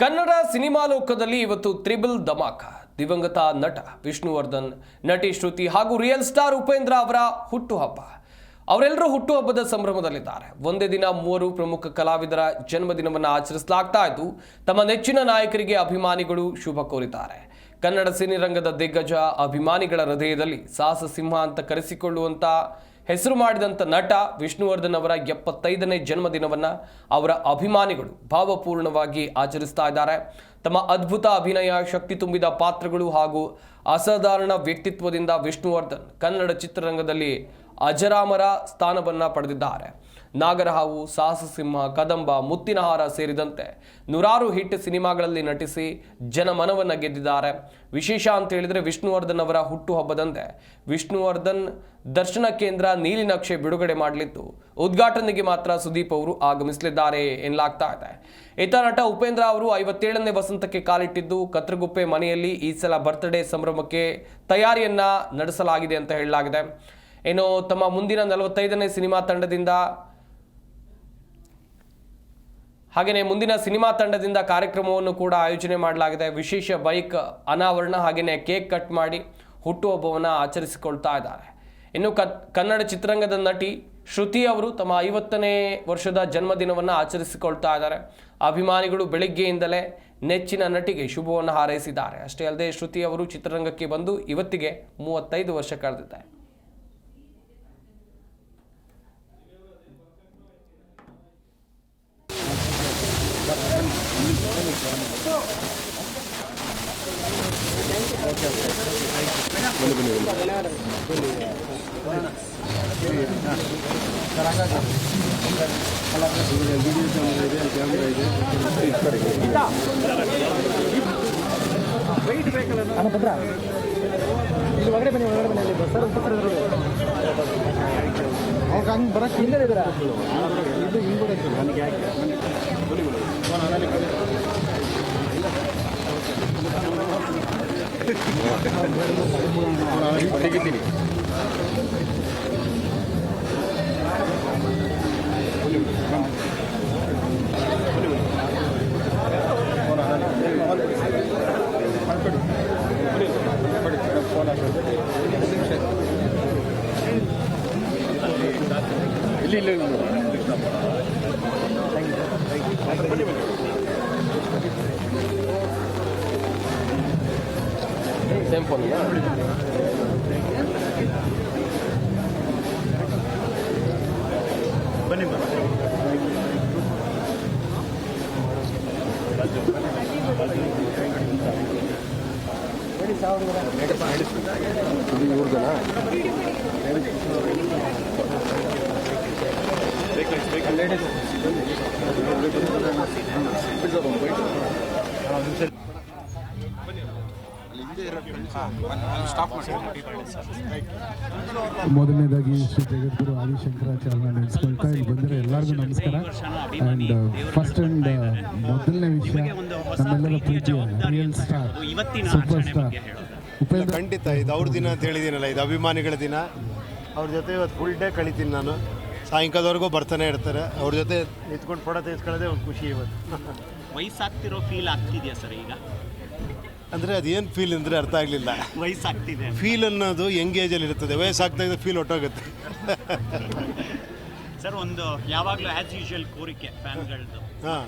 Kannada cinema ಲೋಕದಲ್ಲಿ ಇವತ್ತು triple dhamaka. ದಿವಂಗತ ನಟ ವಿಷ್ಣುವರ್ಧನ್, ನಟಿ ಶ್ರುತಿ ಹಾಗೂ ರಿಯಲ್ ಸ್ಟಾರ್ ಉಪೇಂದ್ರ ಅವರ ಹುಟ್ಟುಹಬ್ಬ. ಅವರೆಲ್ಲರೂ ಹುಟ್ಟುಹಬ್ಬದ ಸಂಭ್ರಮದಲ್ಲಿದ್ದಾರೆ. ಒಂದೇ ದಿನ ಮೂವರು ಪ್ರಮುಖ ಕಲಾವಿದರ ಜನ್ಮದಿನವನ್ನು ಆಚರಿಸಲಾಗ್ತಾ ಇದ್ದು, ತಮ್ಮ ನೆಚ್ಚಿನ ನಾಯಕರಿಗೆ ಅಭಿಮಾನಿಗಳು ಶುಭ ಕೋರಿದ್ದಾರೆ. ಕನ್ನಡ ಸಿನಿರಂಗದ ದಿಗ್ಗಜ ಅಭಿಮಾನಿಗಳ ಹೃದಯದಲ್ಲಿ ಸಾಹಸ ಸಿಂಹ ಅಂತ ಕರೆಸಿಕೊಳ್ಳುವಂತ ಹೆಸರು ಮಾಡಿದಂಥ ನಟ ವಿಷ್ಣುವರ್ಧನ್ ಅವರ 75ನೇ ಜನ್ಮದಿನವನ್ನು ಅವರ ಅಭಿಮಾನಿಗಳು ಭಾವಪೂರ್ಣವಾಗಿ ಆಚರಿಸ್ತಾ ಇದ್ದಾರೆ. ತಮ್ಮ ಅದ್ಭುತ ಅಭಿನಯ, ಶಕ್ತಿ ತುಂಬಿದ ಪಾತ್ರಗಳು ಹಾಗೂ ಅಸಾಧಾರಣ ವ್ಯಕ್ತಿತ್ವದಿಂದ ವಿಷ್ಣುವರ್ಧನ್ ಕನ್ನಡ ಚಿತ್ರರಂಗದಲ್ಲಿ ಅಜರಾಮರ ಸ್ಥಾನವನ್ನು ಪಡೆದಿದ್ದಾರೆ. ನಾಗರಹಾವು, ಸಾಹಸ ಸಿಂಹ, ಕದಂಬ, ಮುತ್ತಿನಹಾರ ಸೇರಿದಂತೆ ನೂರಾರು ಹಿಟ್ ಸಿನಿಮಾಗಳಲ್ಲಿ ನಟಿಸಿ ಜನಮನವನ್ನು ಗೆದ್ದಿದ್ದಾರೆ. ವಿಶೇಷ ಅಂತ ಹೇಳಿದರೆ ವಿಷ್ಣುವರ್ಧನ್ ಅವರ ಹುಟ್ಟುಹಬ್ಬದಂತೆ ವಿಷ್ಣುವರ್ಧನ್ ದರ್ಶನ ಕೇಂದ್ರ ನೀಲಿನಕ್ಷೆ ಬಿಡುಗಡೆ ಮಾಡಲಿದ್ದು, ಉದ್ಘಾಟನೆಗೆ ಮಾತ್ರ ಸುದೀಪ್ ಅವರು ಆಗಮಿಸಲಿದ್ದಾರೆ ಎನ್ನಲಾಗ್ತಾ ಇದೆ. ಈತ ನಟ ಉಪೇಂದ್ರ ಅವರು 57ನೇ ವಸಂತಕ್ಕೆ ಕಾಲಿಟ್ಟಿದ್ದು, ಕತ್ರಗುಪ್ಪೆ ಮನೆಯಲ್ಲಿ ಈ ಸಲ ಬರ್ತ್ಡೇ ಸಂಭ್ರಮಕ್ಕೆ ತಯಾರಿಯನ್ನ ನಡೆಸಲಾಗಿದೆ ಅಂತ ಹೇಳಲಾಗಿದೆ. ಏನು ತಮ್ಮ ಮುಂದಿನ 45ನೇ ಸಿನಿಮಾ ತಂಡದಿಂದ ಮುಂದಿನ ಸಿನಿಮಾ ತಂಡದಿಂದ ಕಾರ್ಯಕ್ರಮವನ್ನು ಕೂಡ ಆಯೋಜನೆ ಮಾಡಲಾಗಿದೆ. ವಿಶೇಷ ಬೈಕ್ ಅನಾವರಣ ಹಾಗೆಯೇ ಕೇಕ್ ಕಟ್ ಮಾಡಿ ಹುಟ್ಟುಹಬ್ಬವನ್ನು ಆಚರಿಸಿಕೊಳ್ತಾ ಇದ್ದಾರೆ. ಇನ್ನು ಕನ್ನಡ ಚಿತ್ರರಂಗದ ನಟಿ ಶ್ರುತಿ ಅವರು ತಮ್ಮ 50ನೇ ವರ್ಷದ ಜನ್ಮದಿನವನ್ನು ಆಚರಿಸಿಕೊಳ್ತಾ ಇದ್ದಾರೆ. ಅಭಿಮಾನಿಗಳು ಬೆಳಿಗ್ಗೆಯಿಂದಲೇ ನೆಚ್ಚಿನ ನಟಿಗೆ ಶುಭವನ್ನು ಹಾರೈಸಿದ್ದಾರೆ. ಅಷ್ಟೇ ಅಲ್ಲದೆ ಶ್ರುತಿ ಅವರು ಚಿತ್ರರಂಗಕ್ಕೆ ಬಂದು ಇವತ್ತಿಗೆ 35 ವರ್ಷ ಕಳೆದಿದ್ದಾರೆ. ಸೇಮ್ ಫೋನ್ ಬನ್ನಿ ಮೊದಲನೇದಾಗಿ ಶ್ರೀ ಜಗದ್ಗುರು ಆದಿಶಂಕರಾಚಾರ್ಯ ನೆನೆಸ್ಕೊಳ್ತಾ ಇಲ್ಲಿ ಬಂದಿರೋ ಎಲ್ಲರಿಗೂ ನಮಸ್ಕಾರ. ಆ್ಯಂಡ್ ಫಸ್ಟ್ ಆ್ಯಂಡ್ ಮೊದಲನೇ ವಿಷಯ, ನಮ್ಮೆಲ್ಲರ ಪ್ರೀತಿಯ real star, super star Upendra. ಖಂಡಿತ ಇದು ಅವ್ರ ದಿನ ಅಂತ ಹೇಳಿದ್ದೀನಲ್ಲ, ಇದು ಅಭಿಮಾನಿಗಳ ದಿನ. ಅವ್ರ ಜೊತೆ ಇವತ್ತು ಫುಲ್ ಡೇ ಕಳಿತೀನಿ ನಾನು. ಸಾಯಂಕಾಲದವರೆಗೂ ಬರ್ತಾನೆ ಇರ್ತಾರೆ. ಅವ್ರ ಜೊತೆ ನಿಂತ್ಕೊಂಡು ಫೋಟೋ ತೆಗೆಸ್ಕೊಳ್ಳೋದೇ ಒಂದು ಖುಷಿ ಇವತ್ತು. ವಯಸ್ಸಾಗ್ತಿರೋ ಫೀಲ್ ಆಗ್ತಿದೆಯಾ ಸರ್ ಈಗ? ಅಂದರೆ ಅದೇನು ಫೀಲ್ ಅಂದರೆ ಅರ್ಥ ಆಗಲಿಲ್ಲ. ವಯಸ್ಸಾಗ್ತಿದೆ ಫೀಲ್ ಅನ್ನೋದು ಯಂಗ್ ಏಜಲ್ಲಿ ಇರ್ತದೆ, ವಯಸ್ಸಾಗ್ತಾ ಇದೆ ಫೀಲ್ ಹೊಟ್ಟೋಗುತ್ತೆ. ಸರ್ ಒಂದು ಯಾವಾಗಲೂ ಆ್ಯಸ್ ಯೂಶುವಲ್ ಕೋರಿಕೆ ಫ್ಯಾನ್ಗಳದ್ದು. ಹಾಂ,